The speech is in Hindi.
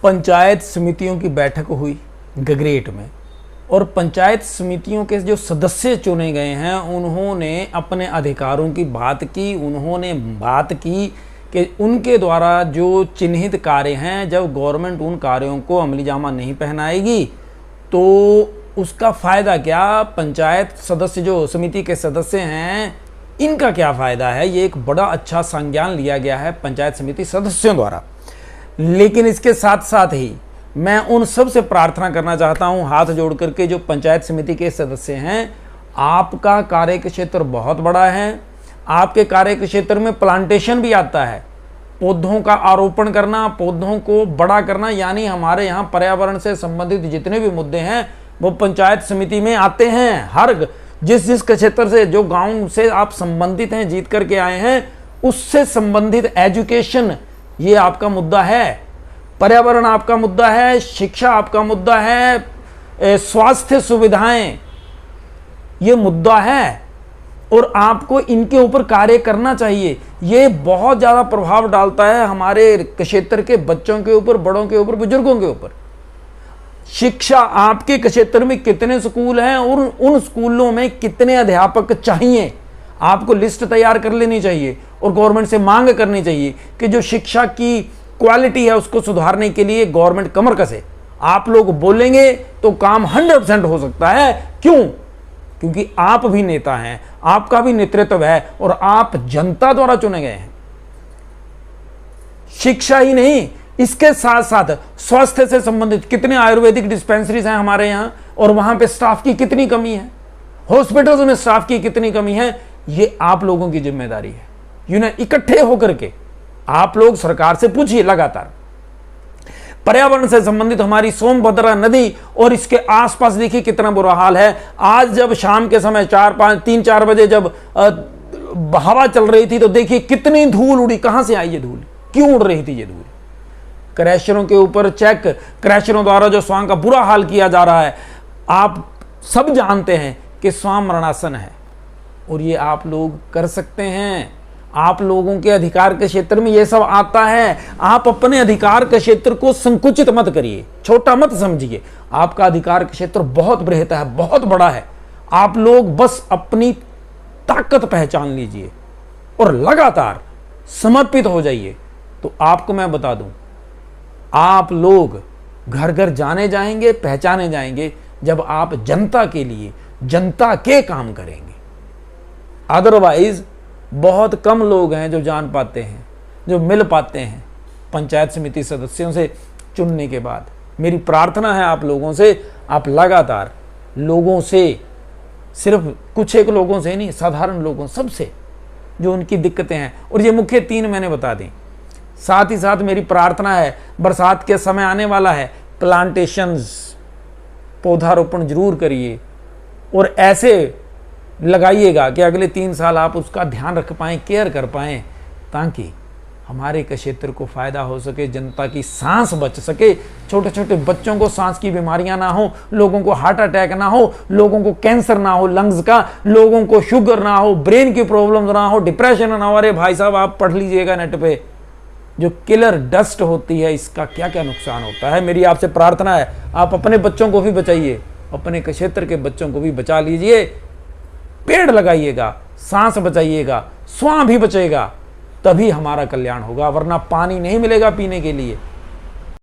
पंचायत समितियों की बैठक हुई गगरेट में, और पंचायत समितियों के जो सदस्य चुने गए हैं उन्होंने अपने अधिकारों की बात की। उन्होंने बात की कि उनके द्वारा जो चिन्हित कार्य हैं, जब गवर्नमेंट उन कार्यों को अमली जामा नहीं पहनाएगी तो उसका फ़ायदा क्या, पंचायत सदस्य जो समिति के सदस्य हैं इनका क्या फ़ायदा है। ये एक बड़ा अच्छा संज्ञान लिया गया है पंचायत समिति सदस्यों द्वारा। लेकिन इसके साथ साथ ही मैं उन सब से प्रार्थना करना चाहता हूं हाथ जोड़ करके, जो पंचायत समिति के सदस्य हैं, आपका कार्य क्षेत्र बहुत बड़ा है। आपके कार्य क्षेत्र में प्लांटेशन भी आता है, पौधों का आरोपण करना, पौधों को बड़ा करना, यानी हमारे यहाँ पर्यावरण से संबंधित जितने भी मुद्दे हैं वो पंचायत समिति में आते हैं। हर जिस क्षेत्र से, जो गांव से आप संबंधित हैं, जीत करके आए हैं, उससे संबंधित एजुकेशन ये आपका मुद्दा है, पर्यावरण आपका मुद्दा है, शिक्षा आपका मुद्दा है, स्वास्थ्य सुविधाएं ये मुद्दा है, और आपको इनके ऊपर कार्य करना चाहिए। ये बहुत ज़्यादा प्रभाव डालता है हमारे क्षेत्र के बच्चों के ऊपर, बड़ों के ऊपर, बुजुर्गों के ऊपर। शिक्षा, आपके क्षेत्र में कितने स्कूल हैं और उन स्कूलों में कितने अध्यापक चाहिए, आपको लिस्ट तैयार कर लेनी चाहिए और गवर्नमेंट से मांग करनी चाहिए कि जो शिक्षा की क्वालिटी है उसको सुधारने के लिए गवर्नमेंट कमर कसे। आप लोग बोलेंगे तो काम 100% हो सकता है। क्यों? क्योंकि आप भी नेता हैं, आपका भी नेतृत्व है और आप जनता द्वारा चुने गए हैं। शिक्षा ही नहीं, इसके साथ साथ स्वास्थ्य से संबंधित कितने आयुर्वेदिक डिस्पेंसरीज हैं हमारे यहाँ, और वहां पे स्टाफ की कितनी कमी है, हॉस्पिटल्स में स्टाफ की कितनी कमी है, ये आप लोगों की जिम्मेदारी है। यूं इकट्ठे होकर के आप लोग सरकार से पूछिए लगातार। पर्यावरण से संबंधित हमारी सोमभद्रा नदी और इसके आसपास देखिए कितना बुरा हाल है। आज जब शाम के समय 3-4 बजे जब हवा चल रही थी तो देखिए कितनी धूल उड़ी, कहां से आई ये धूल, क्यों उड़ रही थी ये धूल। क्रैशरों के ऊपर चेक, क्रैशरों द्वारा जो स्वां का बुरा हाल किया जा रहा है। आप सब जानते हैं कि स्वां मरणासन है और ये आप लोग कर सकते हैं। आप लोगों के अधिकार के क्षेत्र में ये सब आता है। आप अपने अधिकार के क्षेत्र को संकुचित मत करिए, छोटा मत समझिए। आपका अधिकार का क्षेत्र बहुत बृहत है, बहुत बड़ा है। आप लोग बस अपनी ताकत पहचान लीजिए और लगातार समर्पित हो जाइए। तो आपको मैं बता दूं, आप लोग घर घर जाने जाएंगे, पहचाने जाएंगे जब आप जनता के लिए, जनता के काम करेंगे। अदरवाइज बहुत कम लोग हैं जो जान पाते हैं, जो मिल पाते हैं पंचायत समिति सदस्यों से चुनने के बाद। मेरी प्रार्थना है आप लोगों से, आप लगातार लोगों से, सिर्फ कुछ एक लोगों से नहीं, साधारण लोगों सबसे जो उनकी दिक्कतें हैं, और ये मुख्य 3 मैंने बता दी। साथ ही साथ मेरी प्रार्थना है, बरसात के समय आने वाला है, प्लांटेशंस, पौधारोपण जरूर करिए और ऐसे लगाइएगा कि अगले 3 साल आप उसका ध्यान रख पाएँ, केयर कर पाएँ, ताकि हमारे क्षेत्र को फ़ायदा हो सके, जनता की सांस बच सके, छोटे छोटे बच्चों को सांस की बीमारियां ना हो, लोगों को हार्ट अटैक ना हो, लोगों को कैंसर ना हो लंग्स का, लोगों को शुगर ना हो, ब्रेन की प्रॉब्लम ना हो, डिप्रेशन ना हो। अरे भाई साहब, आप पढ़ लीजिएगा नेट पे, जो किलर डस्ट होती है इसका क्या क्या नुकसान होता है। मेरी आपसे प्रार्थना है, आप अपने बच्चों को भी बचाइए, अपने क्षेत्र के बच्चों को भी बचा लीजिए। पेड़ लगाइएगा, सांस बचाइएगा, स्वां भी बचेगा, तभी हमारा कल्याण होगा। वरना पानी नहीं मिलेगा पीने के लिए,